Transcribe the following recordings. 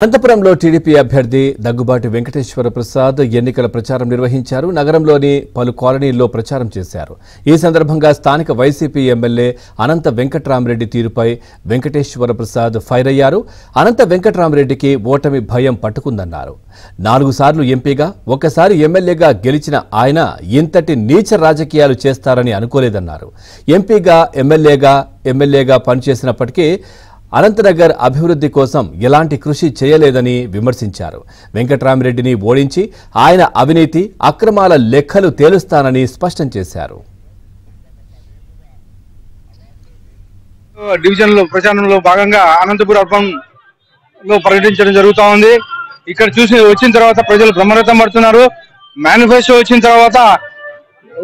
అనంతపురంలో టీడీపీ అభ్యర్థి దగ్గుబాటి వెంకటేశ్వర ప్రసాద్ ఎన్నికల ప్రచారం నిర్వహించారు. నగరంలోని పలు కాలనీల్లో ప్రచారం చేశారు. ఈ సందర్భంగా స్థానిక వైసీపీ ఎమ్మెల్యే అనంత వెంకట్రామరెడ్డి తీరుపై వెంకటేశ్వర ప్రసాద్ ఫైర్ అయ్యారు. అనంత వెంకట్రామరెడ్డికి ఓటమి భయం పట్టుకుందన్నారు. 4 సార్లు ఎంపీగా, ఒక్కసారి ఎమ్మెల్యేగా గెలిచిన ఆయన ఇంతటి నీచ రాజకీయాలు చేస్తారని అనుకోలేదన్నారు. ఎంపీగా ఎమ్మెల్యేగా పనిచేసినప్పటికీ అనంతనగర్ అభివృద్ధి కోసం ఎలాంటి కృషి చేయలేదని విమర్శించారు. వెంకట్రామరెడ్డిని ఓడించి ఆయన అవినీతి అక్రమాల లెక్కలు తేలుస్తానని స్పష్టం చేశారు. డివిజన్లో ప్రచారంలో భాగంగా అనంతపురం అర్బన్లో పర్యటించడం జరుగుతూ ఉంది. ఇక్కడ వచ్చిన తర్వాత ప్రజలు బ్రహ్మరథం పడుతున్నారు. మేనిఫెస్టో వచ్చిన తర్వాత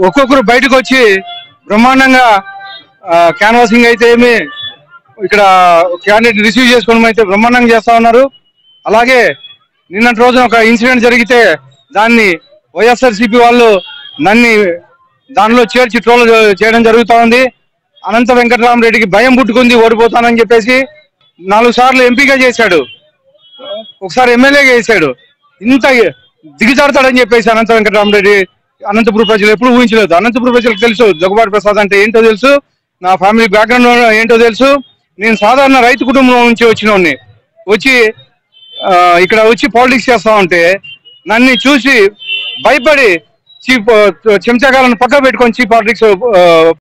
ఒక్కొక్కరు బయటకు వచ్చి బ్రహ్మాండంగా క్యాన్వాసింగ్ అయితే ఏమి, ఇక్కడ క్యాండిడేట్ రిసీవ్ చేసుకోవడం అయితే బ్రహ్మాండంగా చేస్తా ఉన్నారు. అలాగే నిన్నటి రోజున ఒక ఇన్సిడెంట్ జరిగితే దాన్ని వైఎస్ఆర్సీపీ వాళ్ళు దానిలో చేర్చి ట్రోల్ చేయడం జరుగుతూ ఉంది. అనంత వెంకటరామరెడ్డికి భయం పుట్టుకుంది, ఓడిపోతానని చెప్పేసి 4 సార్లు ఎంపీగా చేశాడు, ఒకసారి ఎమ్మెల్యేగా చేశాడు. ఇంత దిగజారుతాడని చెప్పేసి అనంత వెంకటరామరెడ్డి అనంతపురం ప్రజలు ఎప్పుడు ఊహించలేదు. అనంతపురం ప్రజలకు తెలుసు దగ్గుబాటి ప్రసాద్ అంటే ఏంటో తెలుసు, నా ఫ్యామిలీ బ్యాక్గ్రౌండ్ ఏంటో తెలుసు. నేను సాధారణ రైతు కుటుంబం నుంచి వచ్చినోడిని. ఇక్కడ వచ్చి పాలిటిక్స్ చేస్తా ఉంటే నన్ను చూసి భయపడి చెంచాకాలను పక్క పెట్టుకొని పాలిటిక్స్